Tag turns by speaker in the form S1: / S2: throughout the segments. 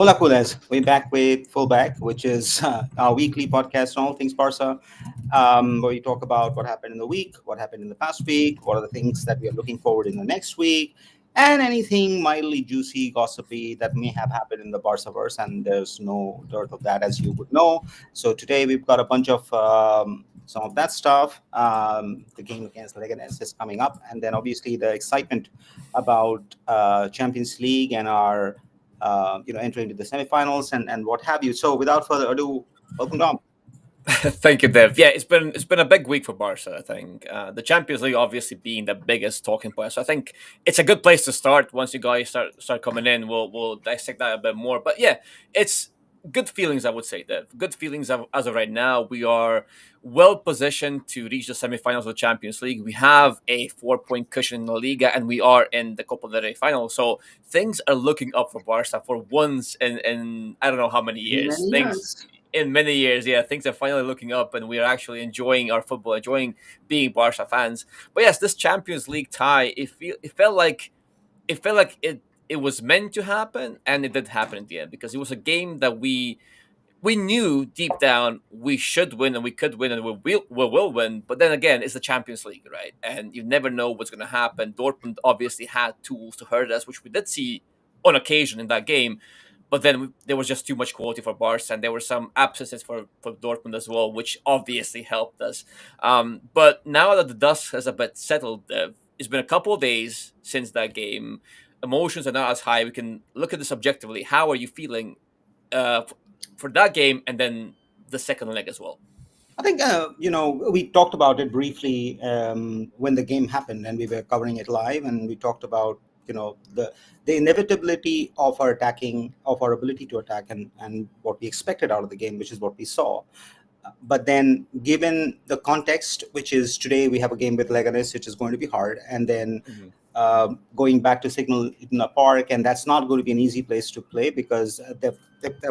S1: Hola, Cules. We're back with FullBack, which is our weekly podcast on all things Barca, where we talk about what happened in the week, what happened in the past week, what are the things that we are looking forward in the next week, and anything mildly juicy, gossipy that may have happened in the Barcaverse. And there's no dearth of that, as you would know. So today we've got a bunch of some of that stuff. The game against Leganes is coming up, and then obviously the excitement about Champions League and our entering into the semifinals and what have you. So without further ado, welcome Dom.
S2: Thank you, Dev. Yeah, it's been a big week for Barca. I think the Champions League obviously being the biggest talking point. So I think it's a good place to start. Once you guys start coming in, we'll dissect that a bit more. But yeah, it's good feelings. I would say, Dev. Good feelings as of right now. We are well positioned to reach the semifinals of the Champions League. We have a 4 point cushion in the Liga, and we are in the Copa del Rey final. So things are looking up for Barca for once in I don't know how many years.
S1: Many
S2: Things
S1: years.
S2: in many years, yeah, things are finally looking up, and we are actually enjoying our football, enjoying being Barca fans. But yes, this Champions League tie, it felt like it was meant to happen, and it did happen in the end because it was a game that we knew deep down we should win and we could win and we will win. But then again, it's the Champions League, right? And you never know what's going to happen. Dortmund obviously had tools to hurt us, which we did see on occasion in that game. But then there was just too much quality for Barca, and there were some absences for Dortmund as well, which obviously helped us. But now that the dust has a bit settled, it's been a couple of days since that game. Emotions are not as high. We can look at this objectively. How are you feeling for that game and then the second leg as well?
S1: I think we talked about it briefly when the game happened, and we were covering it live, and we talked about the inevitability of our ability to attack, and what we expected out of the game, which is what we saw. But then, given the context, which is today we have a game with Leganes, which is going to be hard, and then
S2: Mhm.
S1: going back to Signal Iduna Park, and that's not going to be an easy place to play because they've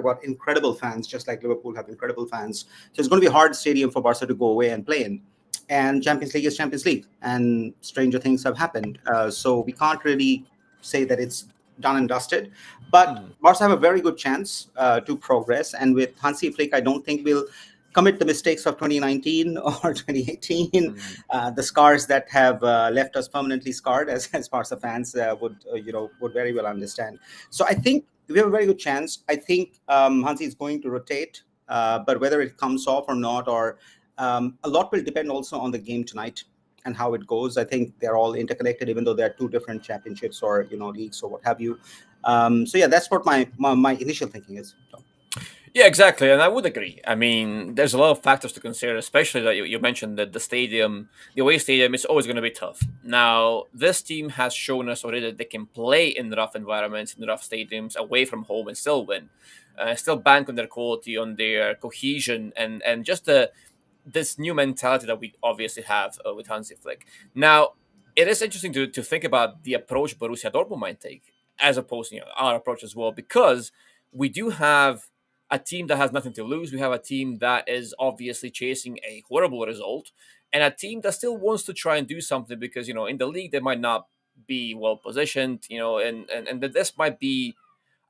S1: got incredible fans, just like Liverpool have incredible fans. So it's going to be a hard stadium for Barca to go away and play in. And Champions League is Champions League, and stranger things have happened. So we can't really say that it's done and dusted. But
S2: Mhm.
S1: Barca have a very good chance to progress. And with Hansi Flick, I don't think we'll commit the mistakes of 2019 or 2018,
S2: Mhm.
S1: the scars that have left us permanently scarred, as Barca fans would very well understand. So I think we have a very good chance. I think Hansi is going to rotate, but whether it comes off or not, or a lot will depend also on the game tonight and how it goes. I think they're all interconnected, even though they're two different championships or leagues or what have you. So yeah, that's what my initial thinking is.
S2: Yeah, exactly, and I would agree. I mean, there's a lot of factors to consider, especially that you mentioned that the stadium, the away stadium, is always going to be tough. Now, this team has shown us already that they can play in rough environments, in rough stadiums, away from home, and still win. Still bank on their quality, on their cohesion, and just this new mentality that we obviously have with Hansi Flick. Now, it is interesting to think about the approach Borussia Dortmund might take, as opposed to our approach as well, because we do have a team that has nothing to lose. We have a team that is obviously chasing a horrible result, and a team that still wants to try and do something because in the league they might not be well positioned, and that this might be.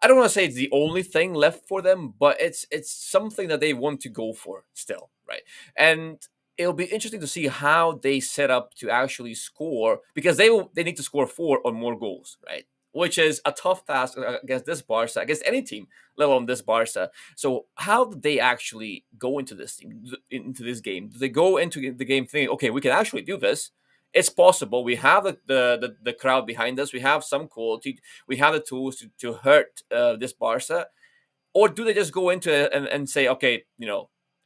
S2: I don't want to say it's the only thing left for them, but it's something that they want to go for still, right? And it'll be interesting to see how they set up to actually score because they need to score 4 or more goals, right? Which is a tough task against this Barca, against any team, let alone this Barca. So how do they actually go into this team, into this game? Do they go into the game thinking, okay, we can actually do this? It's possible. We have the crowd behind us. We have some quality. We have the tools to hurt this Barca, or do they just go into it and say, okay,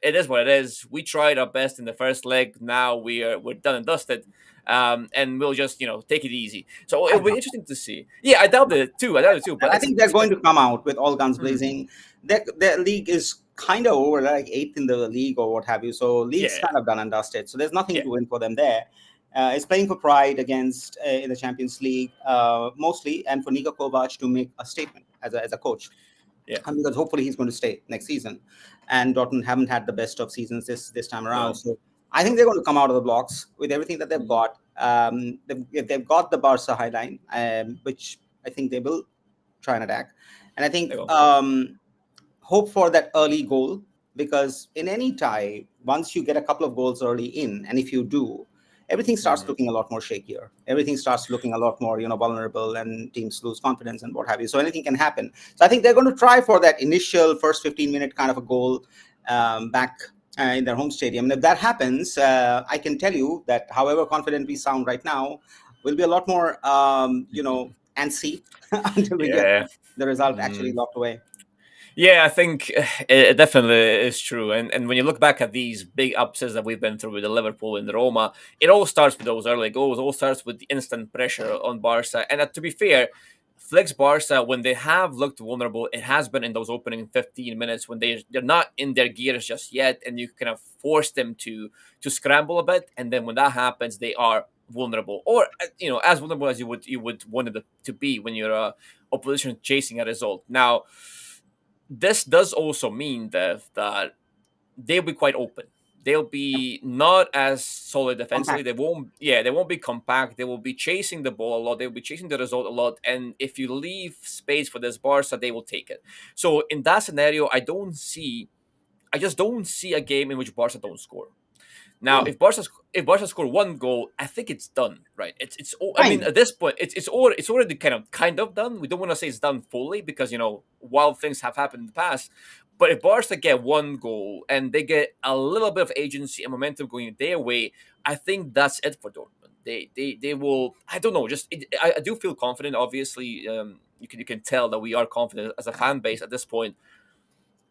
S2: it is what it is. We tried our best in the first leg. Now we're done and dusted, and we'll just take it easy. So
S1: I
S2: it'll be interesting to see. Yeah, I doubt it too. I doubt it too. But
S1: I think they're going to come out with all guns
S2: mm,
S1: blazing. Their league is kind of over, like eighth in the league or what have you. So league's
S2: yeah,
S1: kind of done and dusted. So there's nothing
S2: yeah,
S1: to win for them there. It's playing for pride against in the Champions League mostly, and for Niko Kovac to make a statement as a coach.
S2: yeah.
S1: Because hopefully he's going to stay next season. And Dortmund haven't had the best of seasons this time around.
S2: No.
S1: So I think they're going to come out of the blocks with everything that they've
S2: Mm,
S1: got. They've got the Barca high line, which I think they will try and attack. And I
S2: They
S1: think
S2: will.
S1: hope for that early goal, because in any tie, once you get a couple of goals early in, and if you do, everything starts
S2: Mhm.
S1: looking a lot more shakier. Everything starts looking a lot more, vulnerable, and teams lose confidence and what have you. So anything can happen. So I think they're going to try for that initial first 15-minute kind of a goal back in their home stadium. And if that happens, I can tell you that however confident we sound right now, we'll be a lot more, antsy until we get
S2: Yeah.
S1: the result actually
S2: Mm.
S1: locked away.
S2: Yeah, I think it definitely is true. And when you look back at these big upsets that we've been through with the Liverpool and the Roma, it all starts with those early goals. It all starts with the instant pressure on Barca. And to be fair, Flick's Barca, when they have looked vulnerable, it has been in those opening 15 minutes when they're not in their gears just yet, and you kind of force them to scramble a bit. And then when that happens, they are vulnerable, or as vulnerable as you would want it to be when you're opposition chasing a result. Now this does also mean that they'll be quite open. They'll be not as solid defensively.
S1: Compact.
S2: They won't be compact. They will be chasing the ball a lot. They will be chasing the result a lot. And if you leave space for this Barca, they will take it. So in that scenario, I just don't see a game in which Barca don't score. Now,
S1: Hmm,
S2: if Barca score one goal, I think it's done, right? I mean,
S1: fine.
S2: at this point, it's already kind of done. We don't want to say it's done fully because wild things have happened in the past. But if Barca get one goal and they get a little bit of agency and momentum going their way, I think that's it for Dortmund. They will. I don't know. I do feel confident. Obviously, you can tell that we are confident as a fan base at this point,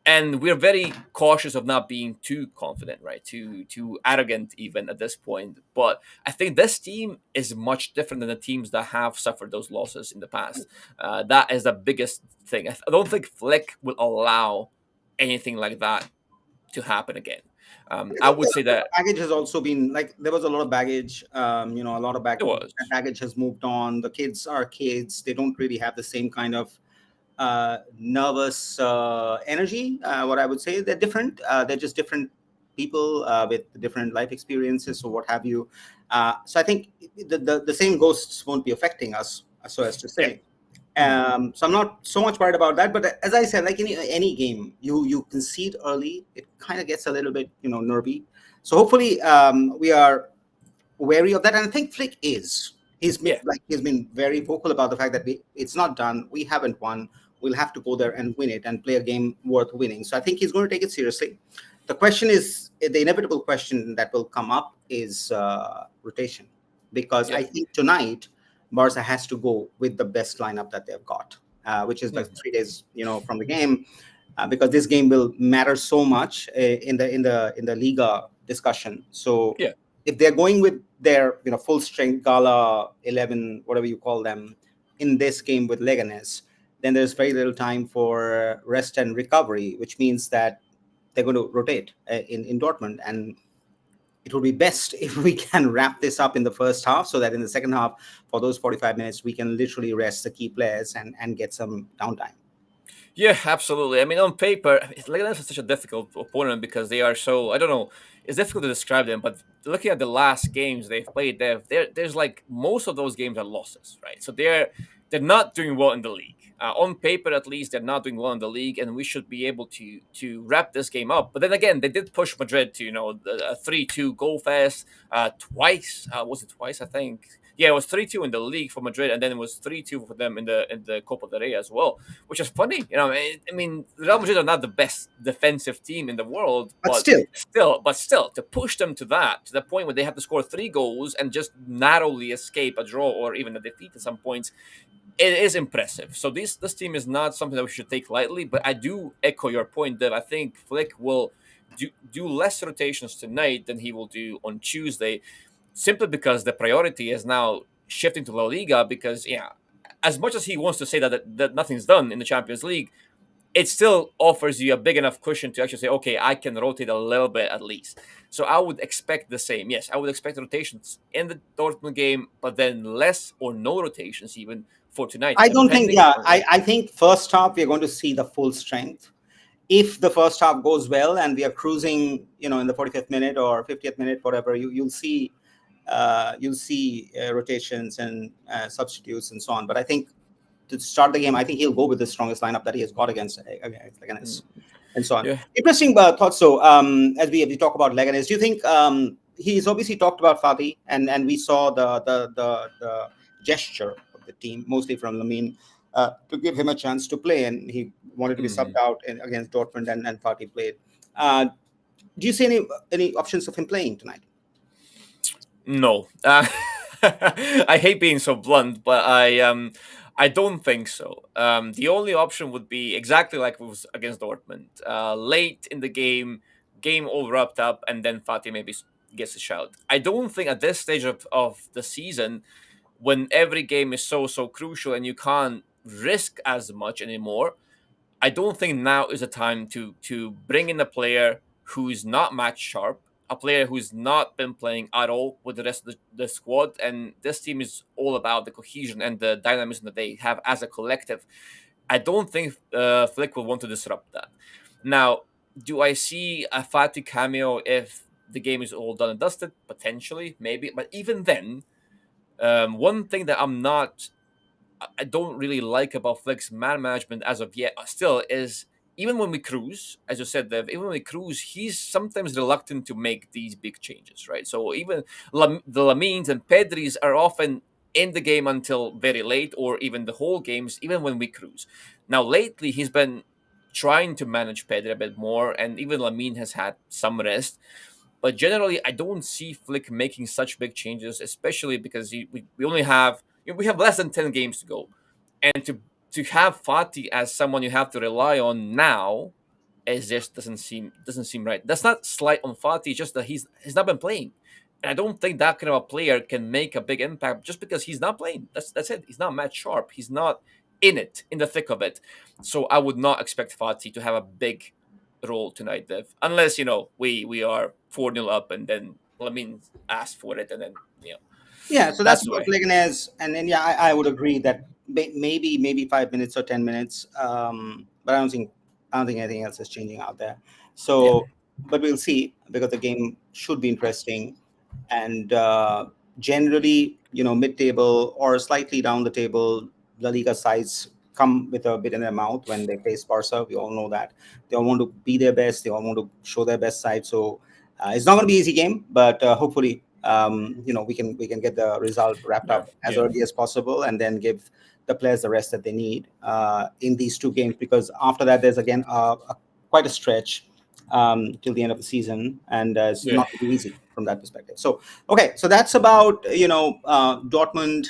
S2: and we're very cautious of not being too confident, right? Too arrogant even at this point. But I think this team is much different than the teams that have suffered those losses in the past. That is the biggest thing. I don't think Flick will allow anything like that to happen again.
S1: I
S2: I
S1: think
S2: would say
S1: the
S2: that
S1: baggage has also been like there was a lot of baggage. A lot of
S2: it was.
S1: baggage has moved on. The kids are kids. They don't really have the same kind of nervous energy. What I would say, they're different. They're just different people with different life experiences or what have you. So I think the same ghosts won't be affecting us, so as to
S2: Yeah.
S1: say.
S2: Mhm.
S1: So I'm not so much worried about that. But as I said, like in any game, you concede early, it kind of gets a little bit nervy. So hopefully we are wary of that. And I think Flick is.
S2: Yeah.
S1: He's been very vocal about the fact that it's not done. We haven't won. We'll have to go there and win it and play a game worth winning. So I think he's going to take it seriously. The question is the inevitable question that will come up is rotation, because
S2: Yeah.
S1: I think tonight Barca has to go with the best lineup that they've got, which is the
S2: Mhm.
S1: 3 days from the game, because this game will matter so much in the Liga discussion. So
S2: Yeah.
S1: if they're going with their full strength Gala 11, whatever you call them, in this game with Leganes, then there's very little time for rest and recovery, which means that they're going to rotate in Dortmund. And it would be best if we can wrap this up in the first half, so that in the second half, for those 45 minutes, we can literally rest the key players and get some downtime.
S2: Yeah, absolutely. I mean, on paper, Leganes is such a difficult opponent because they are so. I don't know. It's difficult to describe them, but looking at the last games they've played, there's like most of those games are losses, right? So they're not doing well in the league. On paper, at least, they're not doing well in the league, and we should be able to wrap this game up. But then again, they did push Madrid to a 3-2 goal fest twice. Was it twice? I think. Yeah, it was 3-2 in the league for Madrid, and then it was 3-2 for them in the Copa del Rey as well, which is funny. I mean, Real Madrid are not the best defensive team in the world,
S1: But
S2: but
S1: still,
S2: still, to push them to the point where they have to score 3 goals and just narrowly escape a draw or even a defeat at some points, it is impressive. So this team is not something that we should take lightly. But I do echo your point that I think Flick will do less rotations tonight than he will do on Tuesday, simply because the priority is now shifting to La Liga. Because as much as he wants to say that nothing's done in the Champions League, it still offers you a big enough cushion to actually say, okay, I can rotate a little bit at least. So I would expect the same. Yes, I would expect rotations in the Dortmund game, but then less or no rotations even for tonight,
S1: I don't think,
S2: depending
S1: yeah,
S2: on
S1: I think first half we're going to see the full strength. If the first half goes well and we are cruising, in the 45th minute or 50th minute, whatever, you'll see rotations and substitutes and so on. But I think to start the game, I think he'll go with the strongest lineup that he has got against
S2: Mm,
S1: and so on.
S2: yeah.
S1: Interesting thoughts. So, as we talk about Leganes, do you think he's obviously talked about Fatih, and we saw the gesture of the team, mostly from Lamine, to give him a chance to play, and he wanted to be subbed
S2: Mhm.
S1: out against Dortmund, and Fatih played. Uh, do you see any options of him playing tonight?
S2: No. I hate being so blunt, but I don't think so. The only option would be exactly like it was against Dortmund. Late in the game all wrapped up, and then Fatih maybe gets a shout. I don't think at this stage of the season, when every game is so crucial and you can't risk as much anymore, I don't think now is a time to bring in a player who's not match sharp, a player who's not been playing at all with the rest of the squad. And this team is all about the cohesion and the dynamism that they have as a collective. I don't think Flick will want to disrupt that. Now, do I see a Fati cameo if the game is all done and dusted? Potentially, maybe. But even then, one thing that I don't really like about Flick's man management as of yet still is even when we cruise, as you said, Dev, even when we cruise, he's sometimes reluctant to make these big changes, right? So even the Lamines and Pedris are often in the game until very late or even the whole games, even when we cruise. Now, lately, he's been trying to manage Pedri a bit more, and even Lamine has had some rest. But generally, I don't see Flick making such big changes, especially because we only have we have less than 10 games to go, and to have Fati as someone you have to rely on now, it just doesn't seem right. That's not slight on Fati, it's just that he's not been playing, and I don't think that kind of a player can make a big impact just because he's not playing. That's it. He's not match sharp. He's not in the thick of it. So I would not expect Fati to have a big role tonight, Dev. Unless we are 4-0 up and then Lamin asks for it, and then
S1: Yeah, so that's
S2: that's the
S1: about
S2: way.
S1: Leganes, and yeah, I would agree that maybe 5 minutes or 10 minutes, but I don't think anything else is changing out there.
S2: Yeah,
S1: So, but we'll see because the game should be interesting, and generally, mid-table or slightly down the table, La Liga sides come with a bit in their mouth when they face Barca. We all know that they all want to be their best. They all want to show their best side. So it's not going to be an easy game, but hopefully, we can get the result wrapped
S2: yeah,
S1: up as
S2: yeah,
S1: early as possible, and then give the players the rest that they need in these two games. Because after that, there's again quite a stretch till the end of the season, and it's
S2: yeah.
S1: not going to be easy from that perspective. So, okay, so that's about Dortmund,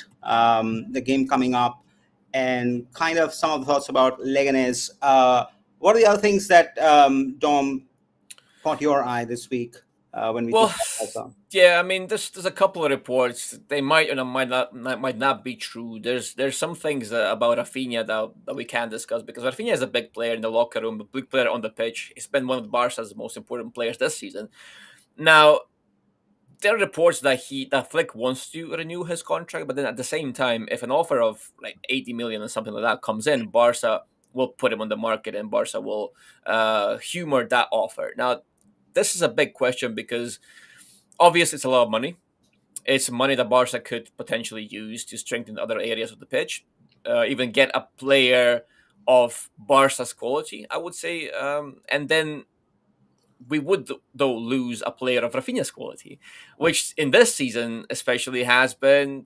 S1: the game coming up, and kind of some of the thoughts about Leganes. What are the other things that Dom caught your eye this week when we
S2: Well,
S1: took Barca?
S2: yeah. I mean, there's a couple of reports. They might or might not be true. There's some things about Rafinha that we can discuss because Rafinha is a big player in the locker room, a big player on the pitch. He's been one of Barca's most important players this season. Now, there are reports that Flick wants to renew his contract, but then at the same time, if an offer of like 80 million or something like that comes in, Barca will put him on the market and Barca will humor that offer. Now, this is a big question because obviously it's a lot of money. It's money that Barca could potentially use to strengthen other areas of the pitch, even get a player of Barca's quality, I would say, and then we would though lose a player of Rafinha's quality, which in this season especially has been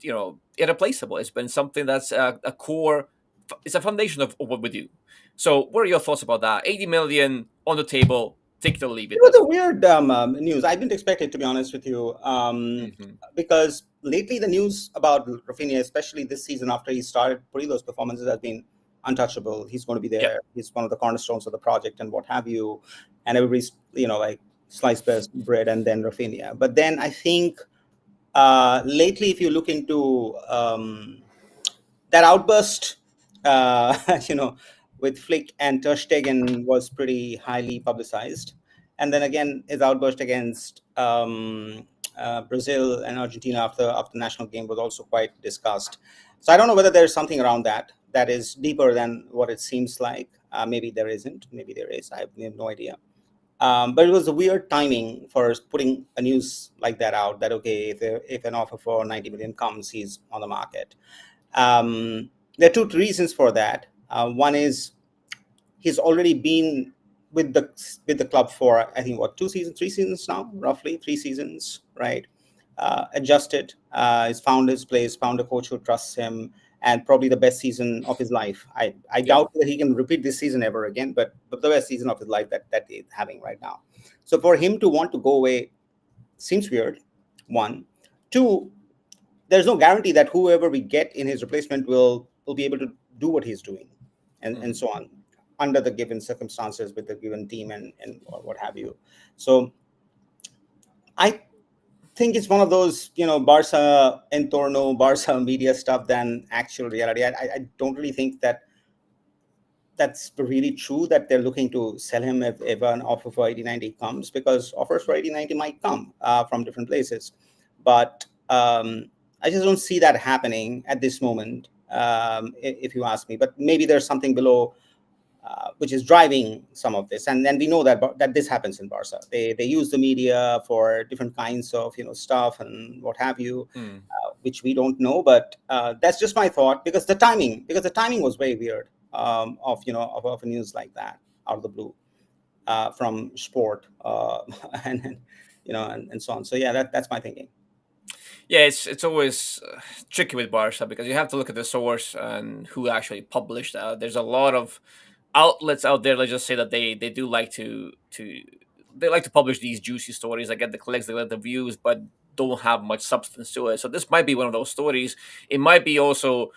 S2: irreplaceable. It's been something that's a core. It's a foundation of what we do. So, what are your thoughts about that? 80 million on the table. Take it or leave
S1: It
S2: it,
S1: was
S2: Dev.
S1: a weird news. I didn't expect it, to be honest with you,
S2: Mm-hmm.
S1: because lately the news about Rafinha, especially this season after he started putting those performances, has been untouchable. He's going to be
S2: Yeah.
S1: there. He's one of the cornerstones of the project and what have you. And everybody's, like sliced bread and then Rafinha. But then I think lately, if you look into that outburst, you know, with Flick and Ter Stegen was pretty highly publicized. And then again, his outburst against Brazil and Argentina after the national game was also quite discussed. So I don't know whether there's something around that is deeper than what it seems like. Maybe there isn't. Maybe there is. I have no idea. But it was a weird timing for putting a news like that out. That okay, if an offer for 90 million comes, he's on the market. Um, There are two reasons for that. One is he's already been with the club for, I think, what, 2 seasons, 3 seasons now, roughly 3 seasons, right? Adjusted, he's found his place, found a coach who trusts him, and probably the best season of his life. I
S2: Yep.
S1: doubt that he can repeat this season ever again, but the best season of his life that he's having right now. So for him to want to go away seems weird. One, two, there's no guarantee that whoever we get in his replacement will be able to do what he's doing, and
S2: Mhm.
S1: so on, under the given circumstances with the given team and what have you. So I think it's one of those, Barca entorno, Barca media stuff than actual reality. I don't really think that that's really true that they're looking to sell him if an offer for 80-90 comes, because offers for 80-90 might come from different places. But I just don't see that happening at this moment, if you ask me. But maybe there's something below, which is driving some of this. And then we know that this happens in Barca. They use the media for different kinds of stuff and what have you,
S2: Mm.
S1: which we don't know. But that's just my thought, because the timing was very weird, of a news like that out of the blue, from sport, and and so on. So yeah, that's my thinking.
S2: Yeah, it's always tricky with Barca because you have to look at the source and who actually published that. There's a lot of outlets out there. Let's just say that they do like to they like to publish these juicy stories. They get the clicks, they get the views, but don't have much substance to it. So this might be one of those stories. It might be also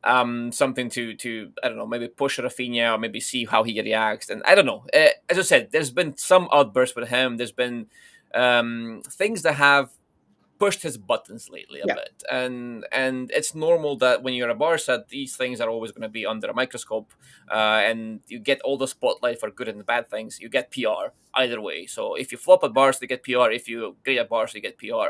S2: something to I don't know, maybe push Rafinha or maybe see how he reacts. And I don't know. As I said, there's been some outbursts with him. There's been things that have pushed his buttons lately a
S1: Yeah.
S2: bit, and it's normal that when you're a Barca, these things are always going to be under a microscope, and you get all the spotlight for good and bad things. You get PR either way. So if you flop at Barca, you get PR. If you great at Barca, you get PR.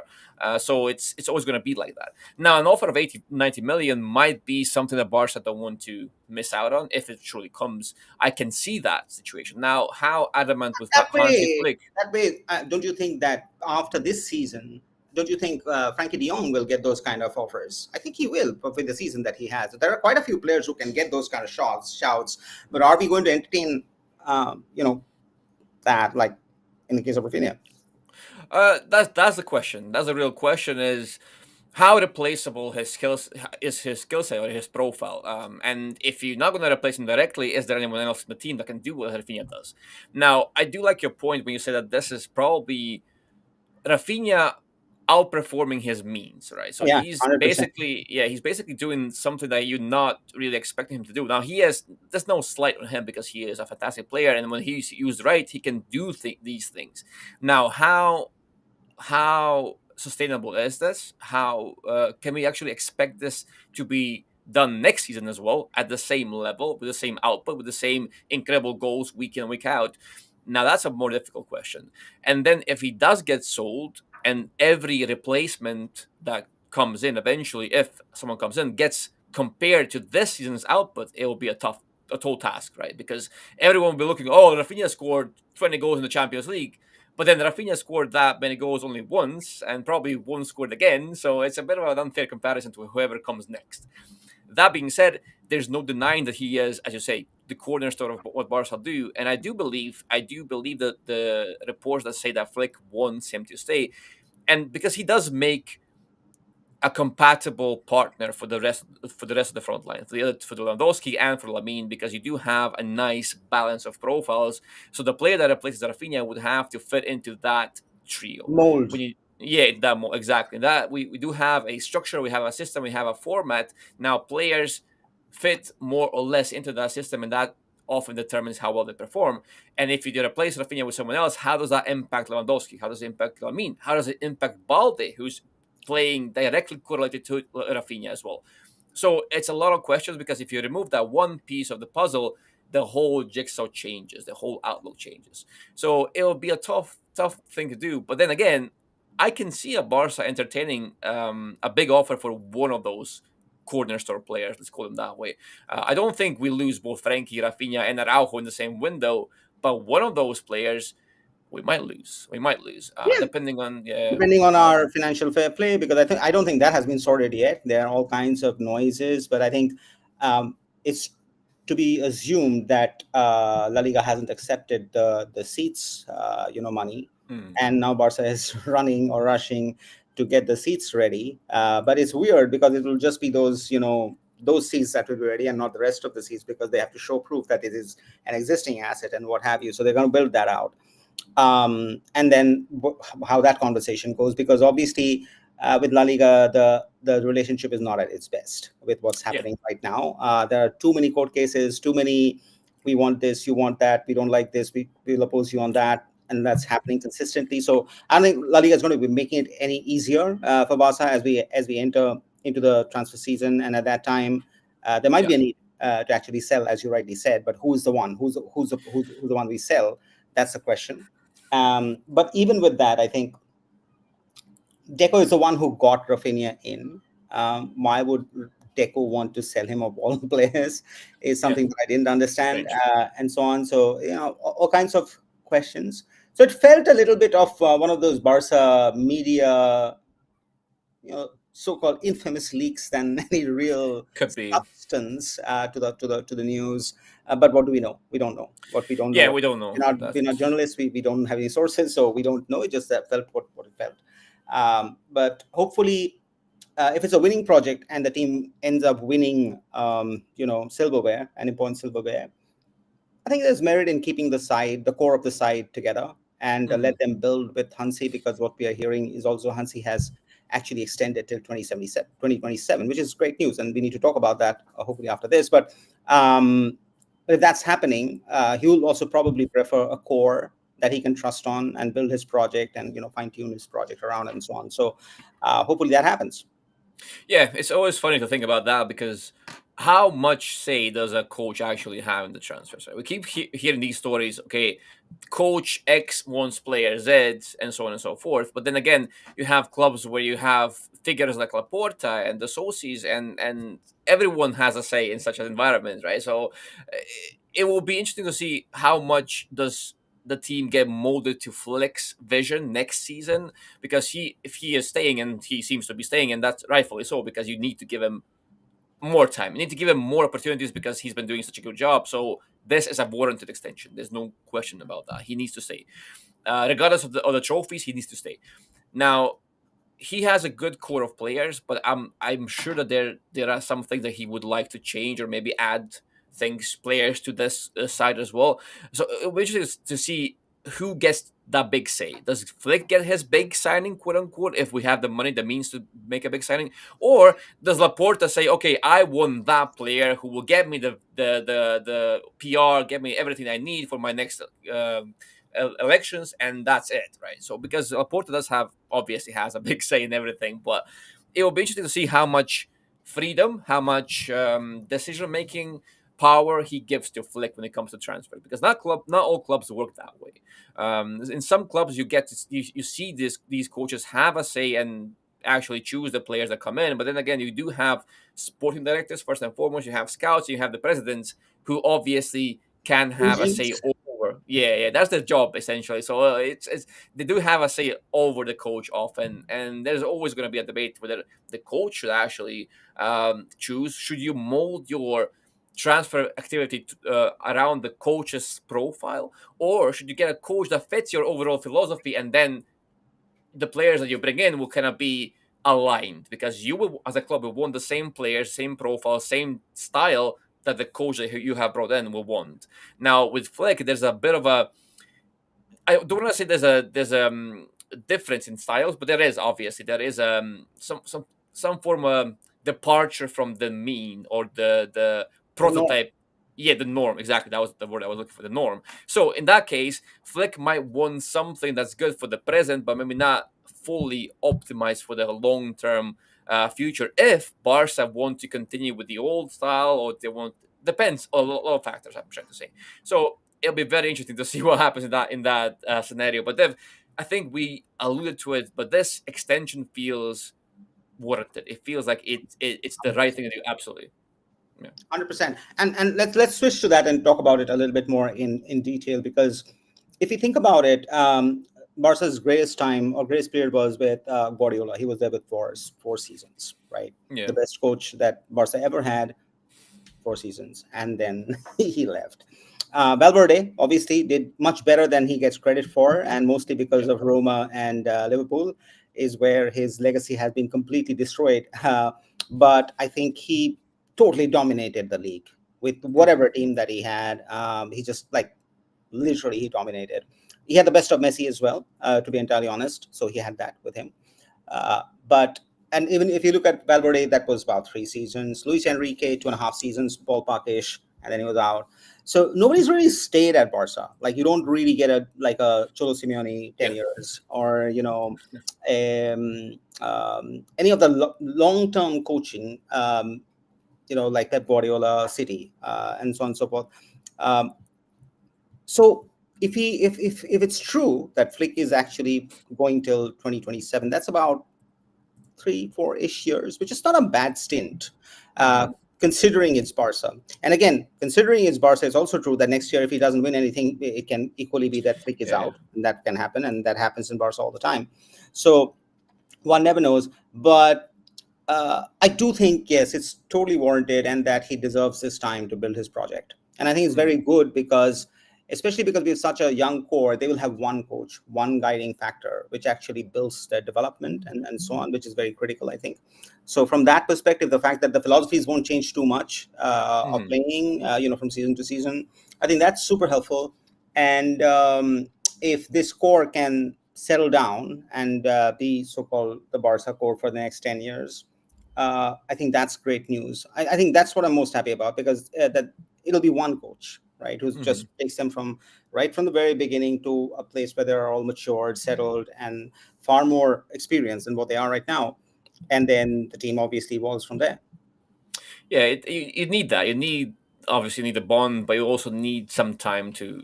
S2: So it's always going to be like that. Now, an offer of 80-90 million might be something that Barca don't want to miss out on if it truly comes. I can see that situation. Now, how adamant with
S1: That
S2: Hansi
S1: way,
S2: Flick?
S1: don't you think that after this season, don't you think Frankie De Jong will get those kind of offers? I think he will, but with the season that he has. There are quite a few players who can get those kind of shouts. But are we going to entertain, that, like in the case of Rafinha?
S2: That's the question. That's the real question: is how replaceable his skill set or his profile. And if you're not going to replace him directly, is there anyone else in the team that can do what Rafinha does? Now, I do like your point when you say that this is probably Rafinha outperforming his means, right? So
S1: Yeah,
S2: he's
S1: 100%.
S2: basically, yeah, he's basically doing something that you're not really expecting him to do. Now he has, there's no slight on him because he is a fantastic player, and when he's used right, he can do these things. Now, how sustainable is this? How can we actually expect this to be done next season as well at the same level with the same output with the same incredible goals week in and week out? Now that's a more difficult question. And then if he does get sold and every replacement that comes in eventually, if someone comes in, gets compared to this season's output, it will be a tall task, right? Because everyone will be looking, oh, Rafinha scored 20 goals in the Champions League, but then Rafinha scored that many goals only once, and probably won't score it again. So it's a bit of an unfair comparison to whoever comes next. That being said, there's no denying that he is, as you say, the cornerstone of what Barca do. And I do believe that the reports that say that Flick wants him to stay, and because he does make a compatible partner for the rest of the front line, for the Lewandowski and for Lamine, because you do have a nice balance of profiles. So the player that replaces Rafinha would have to fit into that trio.
S1: Mold.
S2: When you Yeah, exactly that we do have a structure, we have a system, we have a format. Now players fit more or less into that system, and that often determines how well they perform. And if you replace Rafinha with someone else, how does that impact Lewandowski? How does it impact Lamine? How does it impact Balde, who's playing directly correlated to Rafinha as well? So it's a lot of questions because if you remove that one piece of the puzzle, the whole jigsaw changes, the whole outlook changes. So it'll be a tough thing to do. But then again, I can see a Barca entertaining a big offer for one of those cornerstone players. Let's call them that way. I don't think we lose both Frankie, Rafinha, and Araujo in the same window, but one of those players we might lose. We might lose,
S1: Yeah,
S2: depending on
S1: depending on
S2: how.
S1: our financial fair play, because I don't think that has been sorted yet. There are all kinds of noises, but I think it's to be assumed that La Liga hasn't accepted the seats, money,
S2: Mm.
S1: and now Barca is running or rushing to get the seats ready. But it's weird because it will just be those seats that will be ready and not the rest of the seats, because they have to show proof that it is an existing asset and what have you. So they're going to build that out, and then how that conversation goes, because obviously with La Liga, the relationship is not at its best with what's
S2: Yeah,
S1: happening right now. There are too many court cases, too many. We want this, you want that. We don't like this. We'll oppose you on that, and that's happening consistently. So I don't think La Liga is going to be making it any easier for Barca as we enter into the transfer season, and at that time, there might
S2: yeah,
S1: be a need to actually sell, as you rightly said. But who's the one? Who's the one we sell? That's the question. But even with that, I think Deco is the one who got Rafinha in. Why would Deco want to sell him of all players is
S2: yeah.
S1: something that I didn't understand,
S2: Strange.
S1: and so on. So, all kinds of questions. So it felt a little bit of one of those Barca media, so-called infamous leaks than any real
S2: Could be.
S1: substance to the news. But what do we know? We don't know. What we don't
S2: Yeah,
S1: know.
S2: we don't know.
S1: We're not
S2: That's
S1: journalists. We don't have any sources, so we don't know. It just felt what it felt. But hopefully, if it's a winning project and the team ends up winning, silverware and important silverware, I think there's merit in keeping the core of the side together, and
S2: hmm
S1: let them build with Hansi, because what we are hearing is also Hansi has actually extended till 2027, which is great news. And we need to talk about that hopefully after this. Um, but if that's happening, he will also probably prefer a core that he can trust on and build his project and, fine tune his project around and so on. So hopefully that happens.
S2: Yeah, it's always funny to think about that because how much say does a coach actually have in the transfers? Right? We keep hearing these stories. Okay, coach X wants player Z, and so on and so forth. But then again, you have clubs where you have figures like Laporta and the Socis, and everyone has a say in such an environment, right? So it will be interesting to see how much does the team get molded to Flick's vision next season, because if he is staying, and he seems to be staying, and that's rightfully so, because you need to give him more time. You need to give him more opportunities because he's been doing such a good job. So this is a warranted extension. There's no question about that. He needs to stay, regardless of the other trophies. He needs to stay. Now he has a good core of players, but I'm sure that there are some things that he would like to change or maybe add players to this side as well. So it'll be interesting to see who gets that big say. Does Flick get his big signing, quote unquote, if we have the money, the means to make a big signing, or does Laporta say, okay, I want that player who will get me the PR, get me everything I need for my next elections, and that's it, right? So because Laporta does have obviously has a big say in everything, but it will be interesting to see how much freedom, how much decision making power he gives to Flick when it comes to transfer, because not all clubs work that way. In some clubs, you see these coaches have a say and actually choose the players that come in, but then again, you do have sporting directors first and foremost. You have scouts, you have the presidents who obviously can have a say
S1: Agents.
S2: over. Yeah, that's their job essentially. So it's they do have a say over the coach often, and there's always going to be a debate whether the coach should actually choose. Should you mold your transfer activity around the coach's profile, or should you get a coach that fits your overall philosophy, and then the players that you bring in will kind of be aligned, because you will, as a club, will want the same players, same profile, same style that the coach that you have brought in will want. Now with Flick, there's a bit of a, I don't want to say there's a difference in styles, but there is, obviously there is some form of departure from the mean, or the
S1: No,
S2: prototype. Yeah, the norm, exactly, that was the word I was looking for, the norm. So in that case, Flick might want something that's good for the present, but maybe not fully optimized for the long term future. If Barca want to continue with the old style, or they want, depends on a lot of factors, I'm trying to say. So it'll be very interesting to see what happens in that scenario. But Dev, I think we alluded to it, but this extension feels warranted. It feels like it's the right thing to do. Absolutely. Yeah.
S1: 100%. And let's switch to that and talk about it a little bit more in detail, because if you think about it, Barca's greatest time or greatest period was with Guardiola. He was there with four seasons, right?
S2: Yeah.
S1: The best coach that Barca ever had. 4 seasons, and then he left. Valverde obviously did much better than he gets credit for, and mostly because
S2: Yeah.
S1: of Roma and Liverpool is where his legacy has been completely destroyed. But I think he totally dominated the league with
S2: Hmm.
S1: whatever team that he had. He just like literally he dominated. He had the best of Messi as well, to be entirely honest. So he had that with him. But and even if you look at Valverde, that was about 3 seasons. Luis Enrique, 2.5 seasons, ballparkish, and then he was out. So nobody's really stayed at Barca. Like you don't really get a Cholo Simeone
S2: Yeah.
S1: 10 years, or any of the long term coaching. Like Pep Guardiola, City, and so on and so forth. Um, so if it's true that Flick is actually going till 2027, that's about 3 4 ish years, which is not a bad stint, uh,
S2: Hmm.
S1: considering it's Barca. And again, considering it's Barca, it's also true that next year, if he doesn't win anything, it can equally be that Flick is
S2: Yeah.
S1: out, and that can happen, and that happens in Barca all the time. So one never knows, but I do think yes, it's totally warranted, and that he deserves this time to build his project. And I think it's very
S2: Hmm.
S1: good because, especially because we have such a young core, they will have one coach, one guiding factor, which actually builds their development and so on, which is very critical, I think. So from that perspective, the fact that the philosophies won't change too much of
S2: Hmm.
S1: playing, from season to season, I think that's super helpful. And if this core can settle down and be so-called the Barca core for the next 10 years, I think that's great news. I think that's what I'm most happy about, because that it'll be one coach, right, who
S2: Hmm.
S1: just takes them from right from the very beginning to a place where they're all matured, settled, and far more experienced than what they are right now. And then the team obviously evolves from there.
S2: Yeah, you need that. You need obviously need a bond, but you also need some time to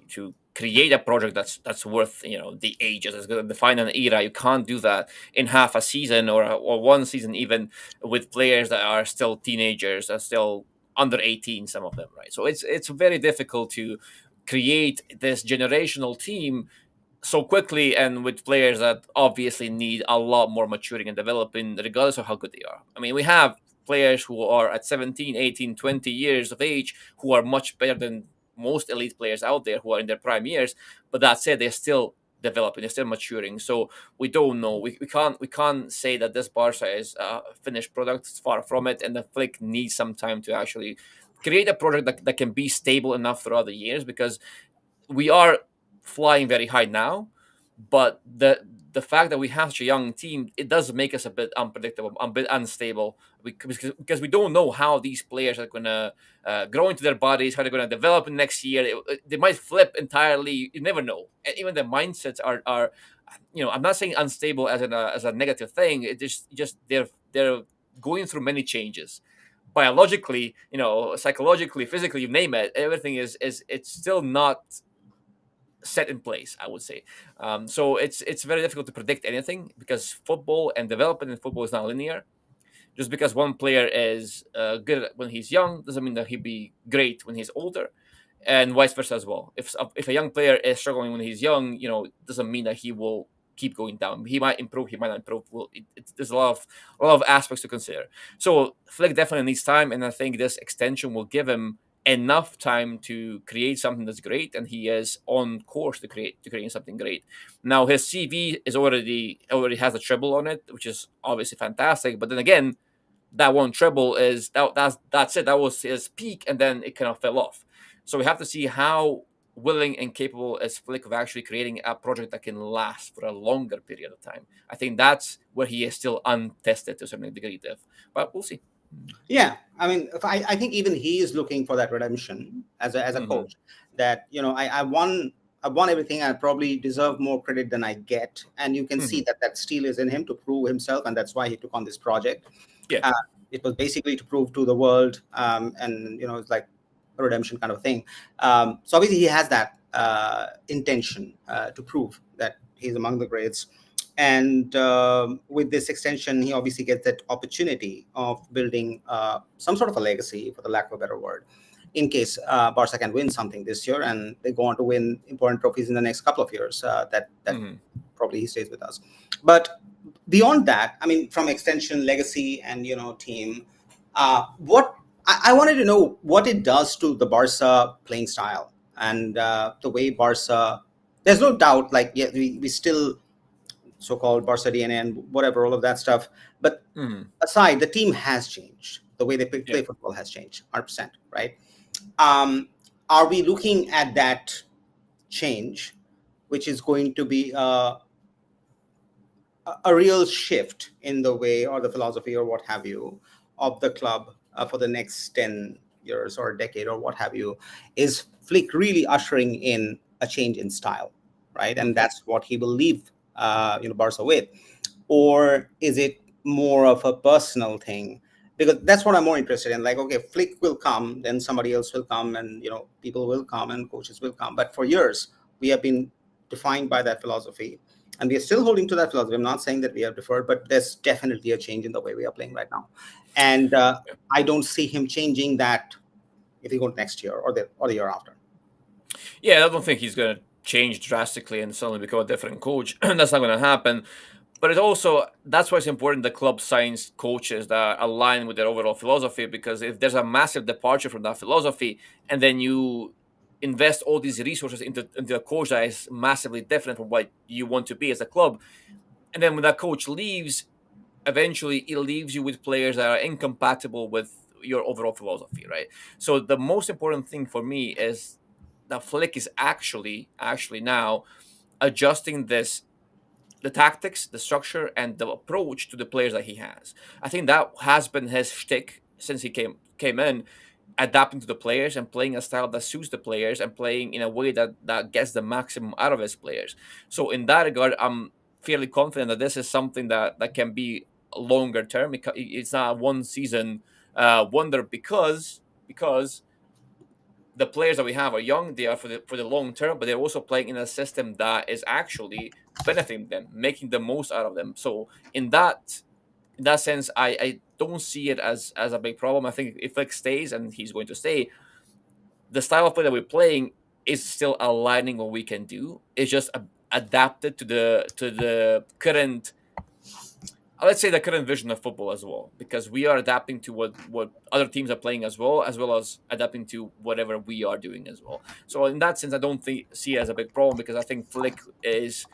S2: create a project that's worth the ages. It's going to define an era. You can't do that in half a season or 1 season, even with players that are still teenagers, are still under 18, some of them, right? So it's very difficult to create this generational team so quickly and with players that obviously need a lot more maturing and developing regardless of how good they are. I mean, we have players who are at 17, 18, 20 years of age who are much better than most elite players out there who are in their prime years, but that said, they're still developing, they're still maturing. So we don't know. We can't say that this Barca is a finished product. It's far from it, and the Flick needs some time to actually create a project that can be stable enough throughout the years, because we are flying very high now, but the fact that we have such a young team, it does make us a bit unpredictable, a bit unstable, because we don't know how these players are going to grow into their bodies, how they're going to develop in next year. They might flip entirely. You never know. And even the mindsets are I'm not saying unstable as a negative thing. It just they're going through many changes biologically, psychologically, physically, you name it. Everything is it's still not set in place, I would say. So it's very difficult to predict anything, because football and development in football is not linear. Just because one player is good when he's young doesn't mean that he'll be great when he's older, and vice versa as well. If a young player is struggling when he's young, doesn't mean that he will keep going down. He might improve, he might not improve. Well, there's a lot of aspects to consider. So Flick definitely needs time, and I think this extension will give him enough time to create something that's great, and he is on course to create something great. Now his CV is already has a treble on it, which is obviously fantastic. But then again, that one treble is that's it. That was his peak, and then it kind of fell off. So we have to see how willing and capable is Flick of actually creating a project that can last for a longer period of time. I think that's where he is still untested to a certain degree, Dev. But we'll see.
S1: Yeah, I mean, if I think even he is looking for that redemption as a
S2: Mm-hmm.
S1: coach. That I won everything. I probably deserve more credit than I get, and you can
S2: Mm-hmm.
S1: see that steel is in him to prove himself, and that's why he took on this project.
S2: Yeah.
S1: Uh, it was basically to prove to the world, and it's like a redemption kind of thing. So obviously he has that intention to prove that he's among the greats. And with this extension, he obviously gets that opportunity of building some sort of a legacy, for the lack of a better word, in case Barca can win something this year and they go on to win important trophies in the next couple of years. That
S2: Mm-hmm.
S1: probably he stays with us. But beyond that, I mean, from extension, legacy, and team, what I wanted to know what it does to the Barca playing style and the way Barca. There's no doubt, like yeah, we still so-called Barca DNA and whatever, all of that stuff. But
S2: Hmm.
S1: aside, the team has changed. The way they
S2: Yeah.
S1: play football has changed, 100%, right? Um, are we looking at that change, which is going to be a real shift in the way or the philosophy or what have you of the club for the next 10 years or a decade or what have you? Is Flick really ushering in a change in style, right? And
S2: Hmm.
S1: that's what he will leave Barca with. Or is it more of a personal thing? Because that's what I'm more interested in. Like, okay, Flick will come, then somebody else will come, and people will come and coaches will come. But for years, we have been defined by that philosophy, and we are still holding to that philosophy. I'm not saying that we have deferred, but there's definitely a change in the way we are playing right now, and I don't see him changing that if he goes next year or the year after.
S2: Yeah, I don't think he's going to change drastically and suddenly become a different coach. That's not going to happen. But it's also that's why it's important the club signs coaches that align with their overall philosophy, because if there's a massive departure from that philosophy and then you invest all these resources into a coach that is massively different from what you want to be as a club, and then when that coach leaves, eventually it leaves you with players that are incompatible with your overall philosophy, right? So the most important thing for me is that Flick is actually now adjusting this the tactics, the structure, and the approach to the players that he has. I think that has been his shtick since he came in, adapting to the players and playing a style that suits the players and playing in a way that gets the maximum out of his players. So in that regard, I'm fairly confident that this is something that can be longer term. It's not a one season wonder, because the players that we have are young. They are for the long term, but they're also playing in a system that is actually benefiting them, making the most out of them. So in that sense, I don't see it as a big problem. I think if Flick stays, and he's going to stay, the style of play that we're playing is still aligning what we can do. It's just adapted to the current, let's say, the current vision of football as well, because we are adapting to what other teams are playing as well as adapting to whatever we are doing as well. So in that sense, I don't see it as a big problem, because I think Flick is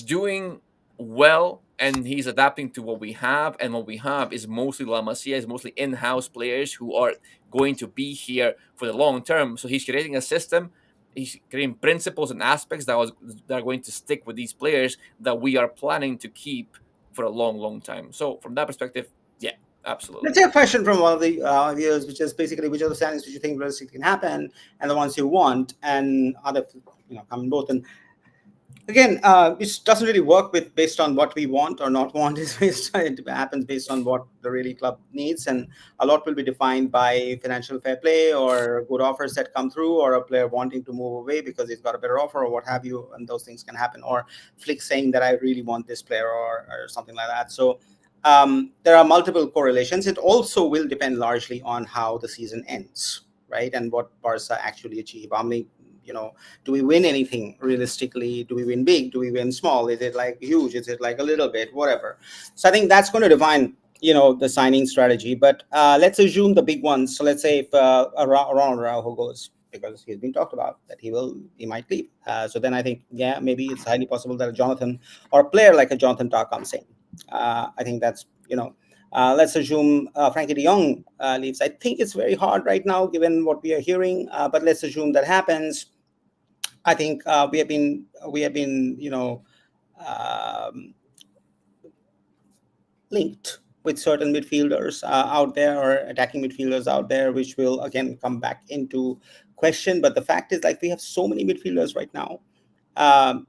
S2: doing well, and he's adapting to what we have, and what we have is mostly La Masia, is mostly in-house players who are going to be here for the long term. So he's creating a system, he's creating principles and aspects that are going to stick with these players that we are planning to keep for a long time. So from that perspective, yeah,
S1: Let's
S2: absolutely.
S1: take a question from one of the viewers, which is basically which are the signings which you think realistically can happen, and the ones you want, and other come both. And again, it doesn't really work with based on what we want or not want. Is based it happens based on what the really club needs, and a lot will be defined by financial fair play or good offers that come through, or a player wanting to move away because he's got a better offer or what have you, and those things can happen. Or Flick saying that I really want this player or something like that. So there are multiple correlations. It also will depend largely on how the season ends, right, and what Barca actually achieve. How many, do we win anything realistically? Do we win big? Do we win small? Is it like huge? Is it like a little bit? Whatever. So I think that's going to define, the signing strategy. But let's assume the big ones. So let's say if Ronald Araujo goes, because he's been talked about that he might leave. So then I think, yeah, maybe it's highly possible that a Jonathan or a player like a Jonathan Tah comes in. I think that's, let's assume Frankie de Jong leaves. I think it's very hard right now given what we are hearing, but let's assume that happens. I think we have been um, linked with certain midfielders out there or attacking midfielders out there, which will again come back into question. But the fact is, like, we have so many midfielders right now.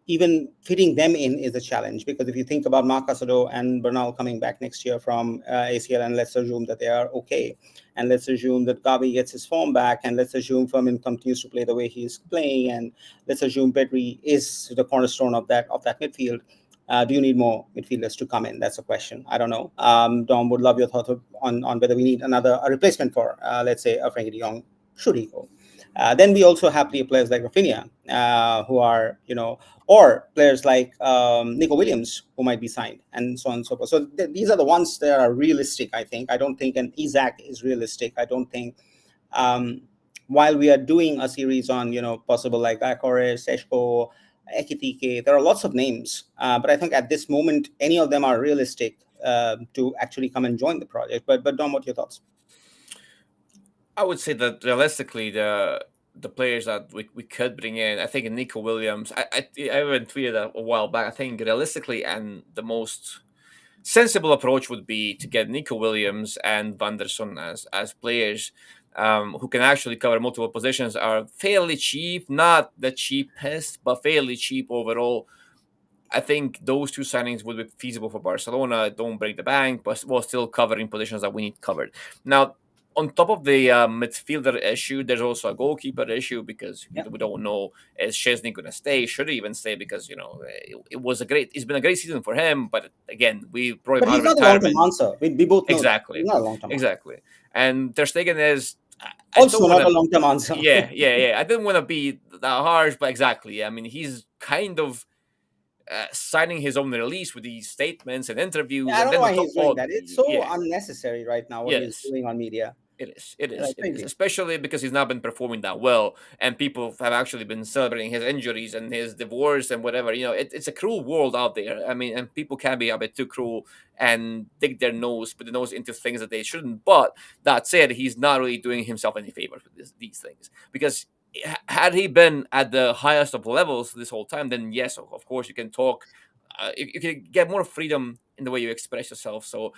S1: Even fitting them in is a challenge because if you think about Marc Casado and Bernal coming back next year from ACL, and let's assume that they are okay, and let's assume that Gavi gets his form back, and let's assume Firmin continues to play the way he is playing, and let's assume Pedri is the cornerstone of that midfield. Do you need more midfielders to come in? That's a question. I don't know. Dom, would love your thoughts on whether we need a replacement for, let's say, a Frankie de Jong should he go. Then we also have players like Rafinha, who are, or players like Nico Williams, who might be signed, and so on and so forth. So these are the ones that are realistic, I think. I don't think an Isaac is realistic. I don't think, um, while we are doing a series on, possible like Akore, Seshko, Ekitike, there are lots of names, but I think at this moment, any of them are realistic to actually come and join the project. But Dom, what are your thoughts?
S2: I would say that realistically, the players that we could bring in, I think Nico Williams. I even tweeted a while back. I think realistically, and the most sensible approach would be to get Nico Williams and Vanderson as players who can actually cover multiple positions, are fairly cheap, not the cheapest, but fairly cheap overall. I think those two signings would be feasible for Barcelona. Don't break the bank, but while still covering positions that we need covered. Now, on top of the midfielder issue, there's also a goalkeeper issue because
S1: Yeah.
S2: we don't know, is Chesney going to stay? Should he even stay? Because it's been a great season for him, but again, we brought him
S1: But
S2: out
S1: he's
S2: of
S1: not a long-term
S2: retirement.
S1: answer. We both know that. He's
S2: Exactly,
S1: not a long-term answer.
S2: exactly. And Ter Stegen is. I
S1: Also
S2: don't want
S1: not a
S2: to.
S1: long-term answer.
S2: Yeah. I didn't want to be that harsh, but exactly. I mean, he's kind of signing his own release with these statements and interviews,
S1: I
S2: and
S1: don't know
S2: then the
S1: why
S2: top
S1: he's doing
S2: all
S1: that. It's so
S2: yeah,
S1: unnecessary right now what he's
S2: yes,
S1: doing on media.
S2: it is,
S1: Crazy.
S2: especially because he's not been performing that well, and people have actually been celebrating his injuries and his divorce and whatever. It's a cruel world out there. I mean, and people can be a bit too cruel and put the nose into things that they shouldn't. But that said, he's not really doing himself any favors with these things, because had he been at the highest of levels this whole time, then yes, of course you can talk. You can get more freedom in the way you express yourself. So,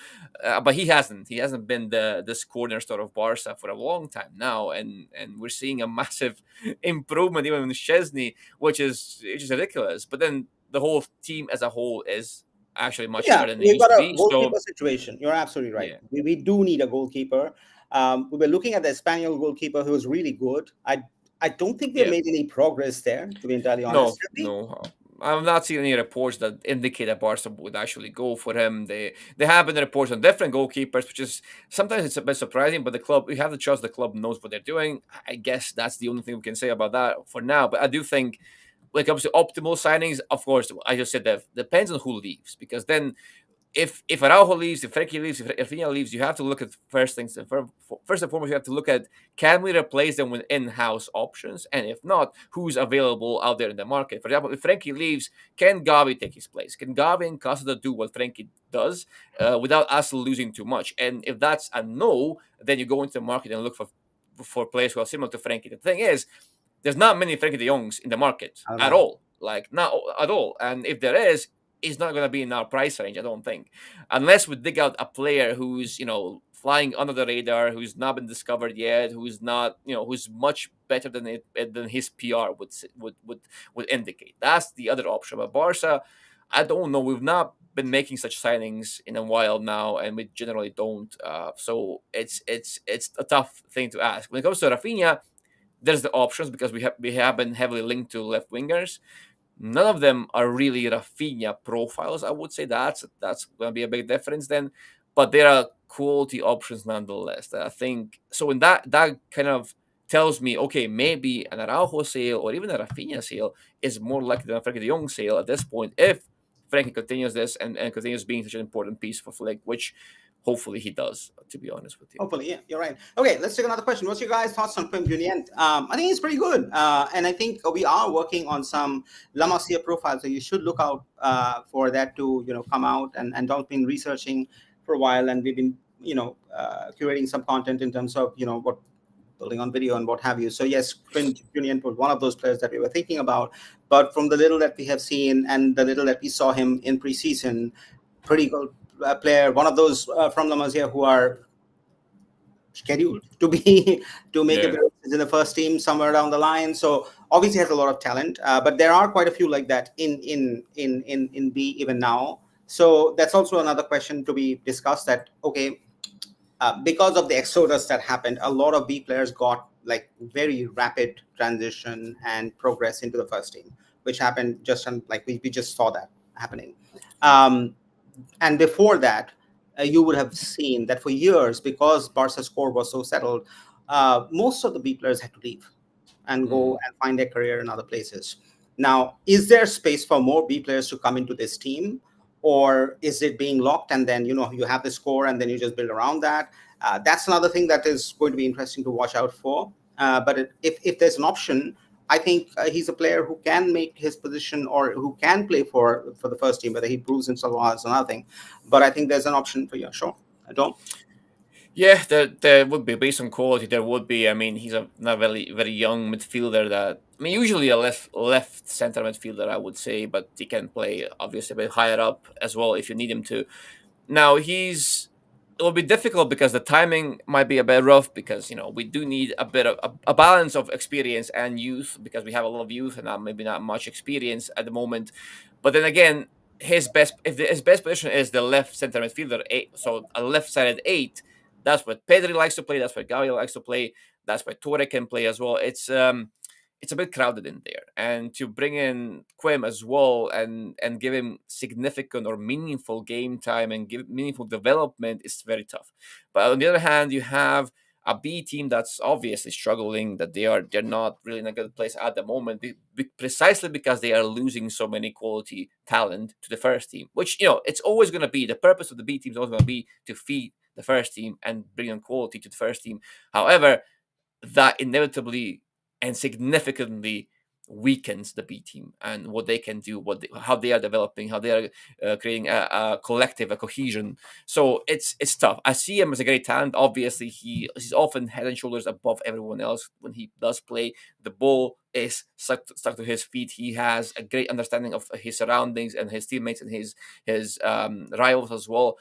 S2: but he hasn't. He hasn't been this cornerstone of Barca for a long time now, and we're seeing a massive improvement even with Chesney, which is ridiculous. But then the whole team as a whole is actually much
S1: Yeah,
S2: better than it
S1: we've
S2: used
S1: got
S2: to
S1: a
S2: be.
S1: goalkeeper
S2: So
S1: situation. You're absolutely right.
S2: yeah,
S1: We do need a goalkeeper. We were looking at the Spaniel goalkeeper who was really good. I don't think we have
S2: yeah.
S1: made any progress there, to be entirely honest.
S2: No,
S1: Have we?
S2: no. I've not seen any reports that indicate that Barca would actually go for him. They have been reports on different goalkeepers, which is sometimes it's a bit surprising. But the club, we have to trust the club knows what they're doing. I guess that's the only thing we can say about that for now. But I do think when it comes to optimal signings, of course, I just said that depends on who leaves, because then if Araujo leaves, if Frenkie leaves, if Rafinha leaves, you have to look at first things. And first and foremost, you have to look at, can we replace them with in-house options, and if not, who's available out there in the market. For example, if Frenkie leaves, can Gavi take his place? Can Gavi and Casada do what Frenkie does without us losing too much? And if that's a no, then you go into the market and look for players who are similar to Frenkie. The thing is, there's not many Frenkie de Jongs in the market
S1: I don't
S2: at
S1: know.
S2: all. Like, not at all. And if there is, he's not going to be in our price range, I don't think, unless we dig out a player who's flying under the radar, who's not been discovered yet, who's not who's much better than his PR would indicate. That's the other option. But Barca, I don't know. We've not been making such signings in a while now, and we generally don't. So it's a tough thing to ask. When it comes to Rafinha, there's the options, because we have been heavily linked to left wingers. None of them are really Rafinha profiles. I would say that's going to be a big difference then, but there are quality options nonetheless. That I think so. In that kind of tells me, okay, maybe an Araujo sale or even a Rafinha sale is more likely than a Frankie De Jong sale at this point, if Frankie continues this and continues being such an important piece for Flick, which hopefully he does. To be honest with you,
S1: Hopefully, yeah, you're right. Okay, let's take another question. What's your guys' thoughts on Pim Junient? I think he's pretty good, and I think we are working on some La Masia profiles, so you should look out for that to come out. And Don's been researching for a while, and we've been curating some content in terms of what building on video and what have you. So yes, Quinn Junient was one of those players that we were thinking about, but from the little that we have seen and the little that we saw him in preseason, pretty good player. One of those from La Masia who are scheduled to be to make
S2: yeah.
S1: appearances in the first team somewhere down the line. So obviously has a lot of talent, but there are quite a few like that in B even now. So that's also another question to be discussed. That okay, because of the exodus that happened, a lot of B players got like very rapid transition and progress into the first team, which happened just like we just saw that happening. Um, and before that, you would have seen that for years, because Barca's score was so settled, most of the B players had to leave. and go
S2: Mm.
S1: and find their career in other places. Now, is there space for more B players to come into this team, or is it being locked and then you have the score and then you just build around that? That's another thing that is going to be interesting to watch out for. If there's an option, I think he's a player who can make his position or who can play for the first team. Whether he proves himself or not is another thing. But I think there's an option for you. Sure, I don't.
S2: Yeah, there would be based on quality. There would be. I mean, he's a not very young midfielder. That I mean, usually a left center midfielder, I would say, but he can play obviously a bit higher up as well if you need him to. Now it will be difficult because the timing might be a bit rough because we do need a bit of a balance of experience and youth because we have a lot of youth and maybe not much experience at the moment. But then again, his best position is the left center midfielder, eight, so a left-sided eight. That's what Pedri likes to play. That's what Gavi likes to play. That's what Torre can play as well. It's a bit crowded in there, and to bring in Quim as well and give him significant or meaningful game time and give meaningful development is very tough. But on the other hand, you have a B team that's obviously struggling, that they're not really in a good place at the moment, precisely because they are losing so many quality talent to the first team. Which it's always going to be the purpose of the B team is always going to be to feed the first team and bring in quality to the first team. However, that inevitably and significantly weakens the B team and what they can do, how they are developing, how they are creating a collective, a cohesion. So it's tough. I see him as a great talent. Obviously, he's often head and shoulders above everyone else when he does play. The ball is stuck to his feet. He has a great understanding of his surroundings and his teammates and his rivals as well.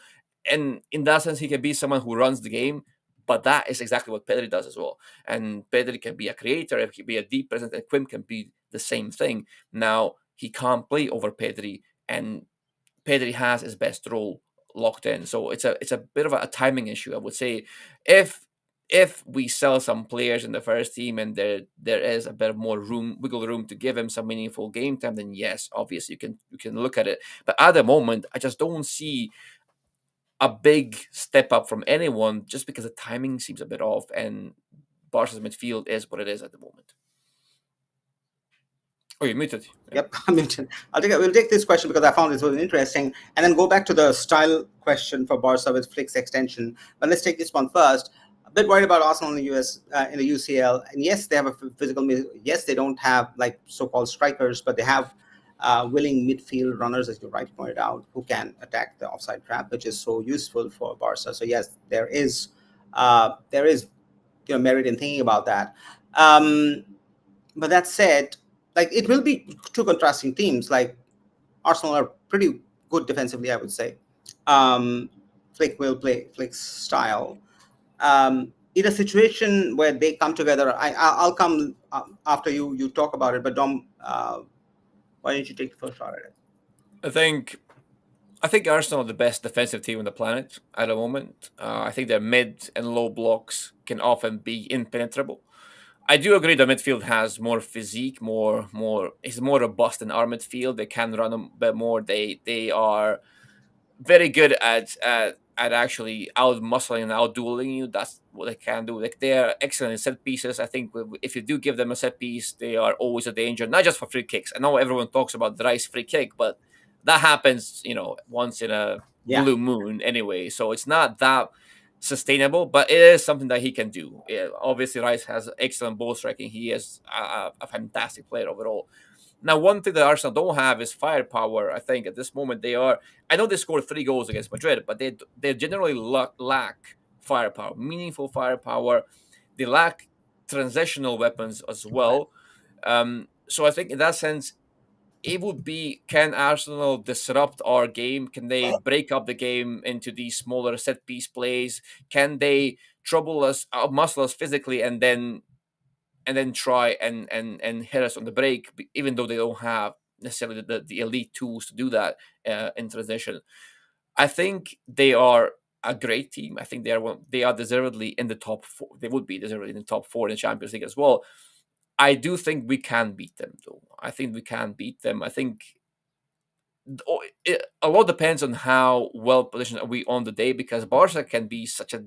S2: And in that sense, he can be someone who runs the game. But that is exactly what Pedri does as well. And Pedri can be a creator, he can be a deep presence, and Quim can be the same thing. Now, he can't play over Pedri, and Pedri has his best role locked in. So it's a bit of a timing issue, I would say. If if we sell some players in the first team and there is a bit more wiggle room to give him some meaningful game time, then yes, obviously you can look at it. But at the moment, I just don't see a big step up from anyone just because the timing seems a bit off and Barca's midfield is what it is at the moment. Oh, you muted. Yeah.
S1: Yep, I mentioned. We'll take this question because I found this really interesting, and then go back to the style question for Barca with Flick's extension. But let's take this one first. A bit worried about Arsenal in the US, in the UCL, and yes, they have a physical. Yes, they don't have like so-called strikers, but they have willing midfield runners, as you rightly pointed out, who can attack the offside trap, which is so useful for Barca. So yes, there is merit in thinking about that. Um, but that said, like it will be two contrasting teams. Like Arsenal are pretty good defensively, I would say. Um, Flick will play Flick's style. In a situation where they come together, I'll come after you talk about it. But Dom, why don't you take the first shot at it?
S2: I think I think Arsenal are the best defensive team on the planet at the moment. I think their mid and low blocks can often be impenetrable. I do agree that midfield has more physique, more is more robust than our midfield. They can run a bit more. They are very good at actually out muscling and out dueling you. That's what they can do. Like they are excellent in set pieces. I think if you do give them a set piece, they are always a danger. Not just for free kicks. I know everyone talks about the Rice free kick, but that happens, once in a
S1: Yeah.
S2: blue moon anyway. So it's not that sustainable, but it is something that he can do. Yeah, obviously, Rice has excellent ball striking. He is a fantastic player overall. Now, one thing that Arsenal don't have is firepower. I think at this moment they are. I know they scored 3 goals against Madrid, but they generally lack firepower, meaningful firepower. They lack transitional weapons as
S1: Right.
S2: well. So I think in that sense, it would be: can Arsenal disrupt our game? Can they break up the game into these smaller set piece plays? Can they trouble us, muscle us physically, and then try and hit us on the break, even though they don't have necessarily the elite tools to do that in transition. I think they are a great team. I think they are deservedly in the top four. They would be deservedly in the top four in the Champions League as well. I do think we can beat them, though. I think we can beat them. I think a lot depends on how well positioned are we on the day, because Barca can be such a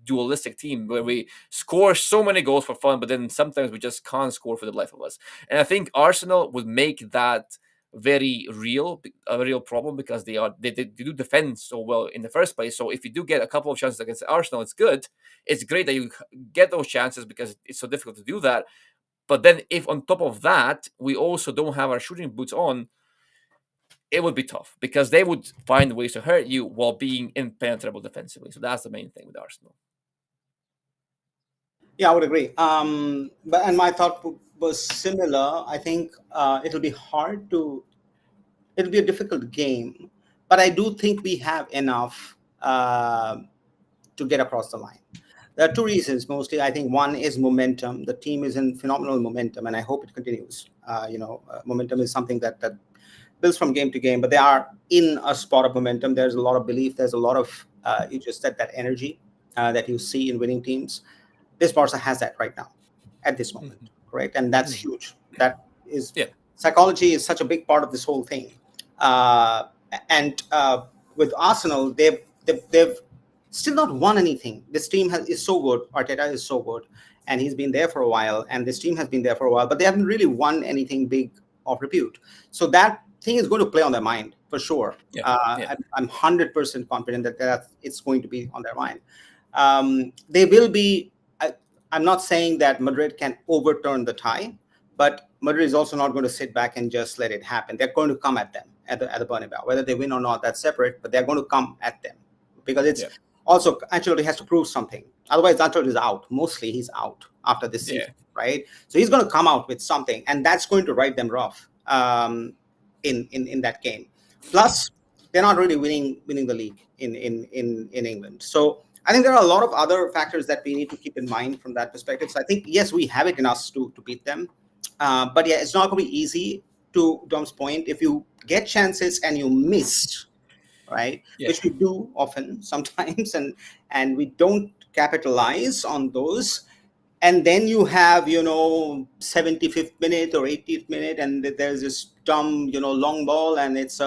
S2: dualistic team where we score so many goals for fun, but then sometimes we just can't score for the life of us. And I think Arsenal would make that very real, a real problem, because they do defend so well in the first place. So if you do get a couple of chances against Arsenal, it's good. It's great that you get those chances because it's so difficult to do that. But then if on top of that we also don't have our shooting boots on, it would be tough because they would find ways to hurt you while being impenetrable defensively. So that's the main thing with Arsenal.
S1: Yeah, I would agree. But and my thought was similar. I think it'll be hard to. It'll be a difficult game, but I do think we have enough to get across the line. There are two reasons mostly. I think one is momentum. The team is in phenomenal momentum, and I hope it continues. Momentum is something that builds from game to game, but they are in a spot of momentum. There's a lot of belief. There's a lot of you just said that energy that you see in winning teams. This Barca has that right now, at this moment,
S2: Mhm.
S1: correct? And that's
S2: Mhm.
S1: huge. That is
S2: Yeah,
S1: psychology is such a big part of this whole thing. Uh, and with Arsenal, they've still not won anything. This team is so good. Arteta is so good, and he's been there for a while. And this team has been there for a while, but they haven't really won anything big of repute. So that thing is going to play on their mind for sure.
S2: yeah, yeah,
S1: I'm 100% confident that it's going to be on their mind. They will be. I, I'm not saying that Madrid can overturn the tie, but Madrid is also not going to sit back and just let it happen. They're going to come at them at the Bernabeu. Whether they win or not, that's separate, but they're going to come at them because it's
S2: yeah,
S1: also Ancelotti has to prove something. Otherwise, Ancelotti is out. Mostly, he's out after this
S2: yeah,
S1: season, right? So he's going to come out with something, and that's going to write them rough in that game. Plus, they're not really winning the league in England. So I think there are a lot of other factors that we need to keep in mind from that perspective. So I think yes, we have it in us to beat them, but yeah, it's not going to be easy. To Dom's point, if you get chances and you miss, right,
S2: yeah,
S1: which we do often sometimes, and we don't capitalize on those, and then you have 75th minute or 80th minute, and there's this dumb long ball, and it's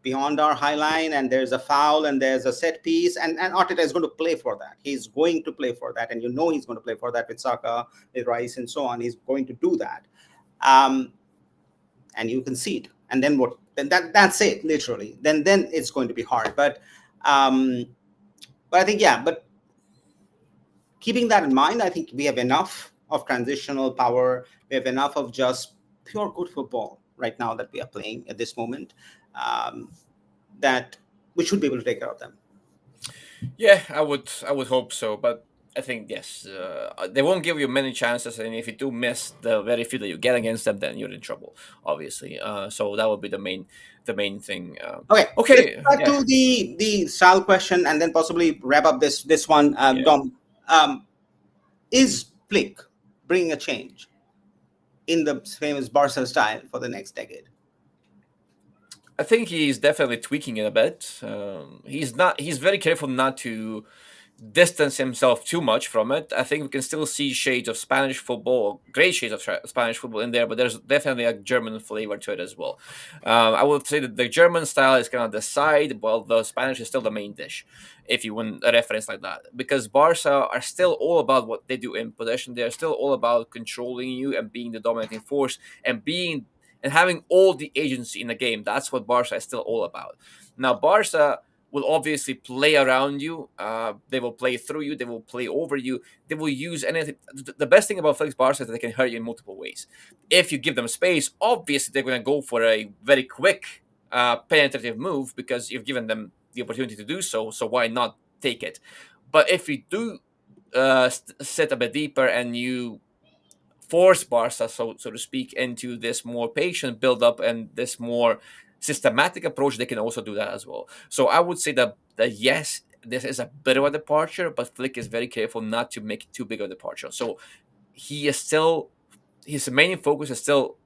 S1: beyond our high line, and there's a foul, and there's a set piece, and Arteta is going to play for that. He's going to play for that, and he's going to play for that with Saka, with Rice, and so on. He's going to do that, um, and you concede, and then what? Then that's it, literally. Then it's going to be hard, um, but I think yeah, but keeping that in mind, I think we have enough of transitional power. We have enough of just pure good football right now that we are playing at this moment. Um, that we should be able to take care of them.
S2: yeah. I would hope so, but I think yes, they won't give you many chances, and if you do miss the very few that you get against them, then you're in trouble, obviously. So that would be the main thing.
S1: Okay, let's
S2: Okay,
S1: go back
S2: yeah.
S1: to the style question and then possibly wrap up this one.
S2: Yeah.
S1: Dom, is Flick bringing a change in the famous Barca style for the next decade?
S2: I think he's definitely tweaking it a bit. He's not. He's very careful not to distance himself too much from it. I think we can still see shades of Spanish football, great shades of Spanish football in there, but there's definitely a German flavor to it as well. I would say that the German style is kind of the side, while the Spanish is still the main dish, if you want a reference like that. Because Barca are still all about what they do in possession. They're still all about controlling you and being the dominating force and being and having all the agency in the game. That's what Barca is still all about. Now, Barca will obviously play around you. They will play through you. They will play over you. They will use anything. The best thing about Felix Barca is that they can hurt you in multiple ways. If you give them space, obviously they're going to go for a very quick, penetrative move because you've given them the opportunity to do so. So why not take it? But if you do sit a bit deeper and you force Barca, so to speak, into this more patient build up and this more systematic approach, they can also do that as well. So I would say that yes, this is a bit of a departure, but Flick is very careful not to make it too big of a departure. So he is still his main focus is still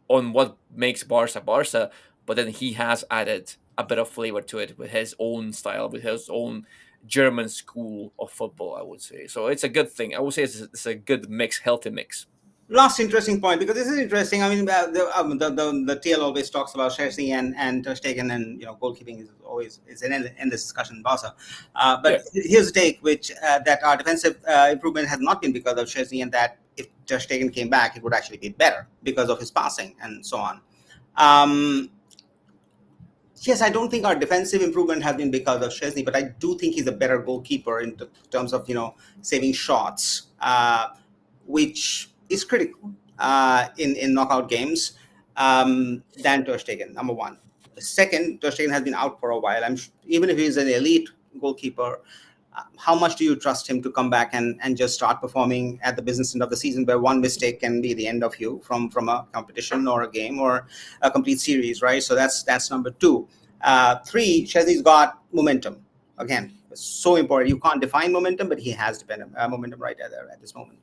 S2: on what makes Barca Barca, but then he has added a bit of flavor to it with his own style, with his own German school of football, I would say. So it's a good thing. I would say it's a good mix, healthy mix.
S1: Last interesting point, because this is interesting. I mean, the TL always talks about Chelsea and Ter Stegen, and goalkeeping is always in this discussion in Barca.
S2: Yeah.
S1: But here's the take, which that our defensive improvement has not been because of Chelsea, and that if Ter Stegen came back, it would actually be better because of his passing and so on. Um, yes, I don't think our defensive improvement has been because of Chesney, but I do think he's a better goalkeeper in terms of saving shots, which is critical in knockout games, than Ter Stegen. Number one. Second, Ter Stegen has been out for a while. Even if he's an elite goalkeeper, how much do you trust him to come back and just start performing at the business end of the season, where one mistake can be the end of you from a competition or a game or a complete series, right? So that's number two. Three, Chesney's got momentum. Again, so important. You can't define momentum, but he has momentum right at this moment.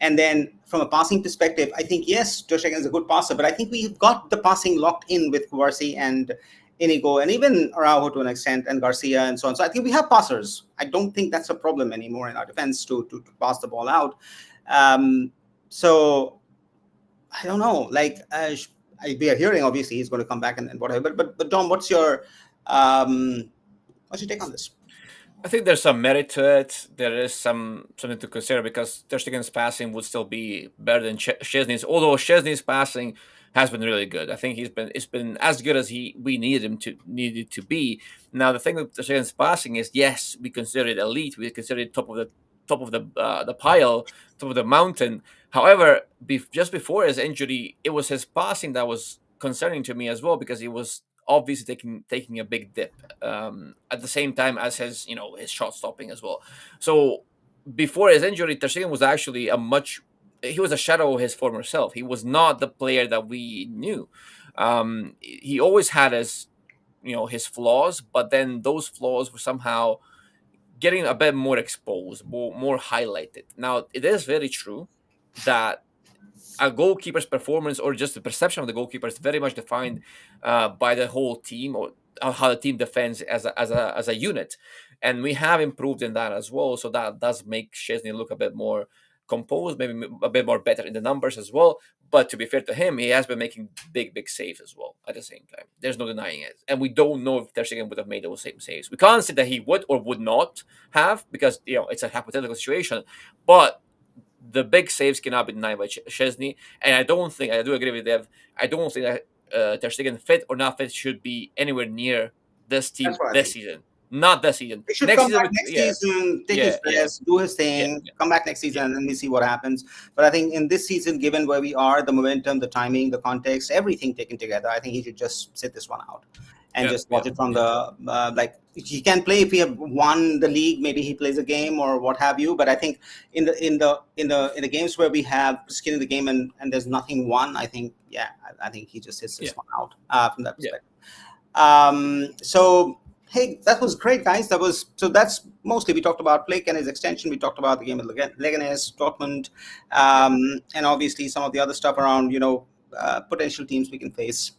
S1: And then from a passing perspective, I think, yes, Ter Stegen is a good passer, but I think we've got the passing locked in with Kvaratskhelia and Inigo, and even Araujo to an extent, and Garcia and so on. So I think we have passers. I don't think that's a problem anymore in our defense to pass the ball out. Um, so I don't know. Like we are hearing, obviously he's going to come back and whatever. But Dom, what's your take on this?
S2: I think there's some merit to it. There is something to consider because Ter Stegen's passing would still be better than Szczesny's. Although Szczesny's passing has been really good. I think it's been as good as we needed to be. Now the thing with Ter Stegen's passing is, yes, we consider it elite. We consider it top of the pile, top of the mountain. However, just before his injury, it was his passing that was concerning to me as well because he was obviously taking a big dip at the same time as his shot stopping as well. So before his injury, Ter Stegen was actually he was a shadow of his former self. He was not the player that we knew. He always had his flaws, but then those flaws were somehow getting a bit more exposed, more highlighted. Now it is very true that a goalkeeper's performance or just the perception of the goalkeeper is very much defined by the whole team or how the team defends as a unit, and we have improved in that as well. So that does make Chesney look a bit more composed, maybe a bit more better in the numbers as well. But to be fair to him, he has been making big saves as well at the same time. There's no denying it, and we don't know if Ter Stegen would have made those same saves. We can't say that he would or would not have because it's a hypothetical situation, but the big saves cannot be denied by Chesney, and I do agree with Dev. I don't think that Ter Stegen fit or not fit should be anywhere near this
S1: That's
S2: team
S1: what I
S2: this
S1: think.
S2: season. Not this season.
S1: He should
S2: Next
S1: come
S2: season,
S1: back next
S2: yeah,
S1: season, take
S2: yeah,
S1: his
S2: yeah,
S1: rest, do his
S2: yeah,
S1: thing,
S2: yeah,
S1: come back next season,
S2: yeah,
S1: and then we see what happens. But I think in this season, given where we are, the momentum, the timing, the context, everything taken together, I think he should just sit this one out and
S2: yeah,
S1: just
S2: yeah,
S1: watch it from
S2: yeah,
S1: the like. He can play if he have won the league. Maybe he plays a game or what have you. But I think in the games where we have skin in the game and there's nothing won, I think I think he just sits
S2: yeah,
S1: this one out from that
S2: yeah.
S1: perspective. So hey, that was great, guys. That's mostly we talked about Flick and his extension. We talked about the game of Leganes, Dortmund, and obviously some of the other stuff around potential teams we can face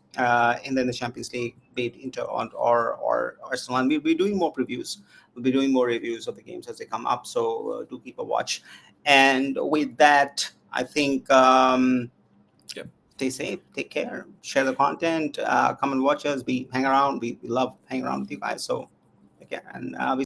S1: in the Champions League, be it Inter or Arsenal. And we'll be doing more previews. We'll be doing more reviews of the games as they come up. So do keep a watch. And with that, I think.
S2: Yeah.
S1: Stay safe, take care, share the content, come and watch us. We hang around. We love hanging around with you guys. So, okay, and we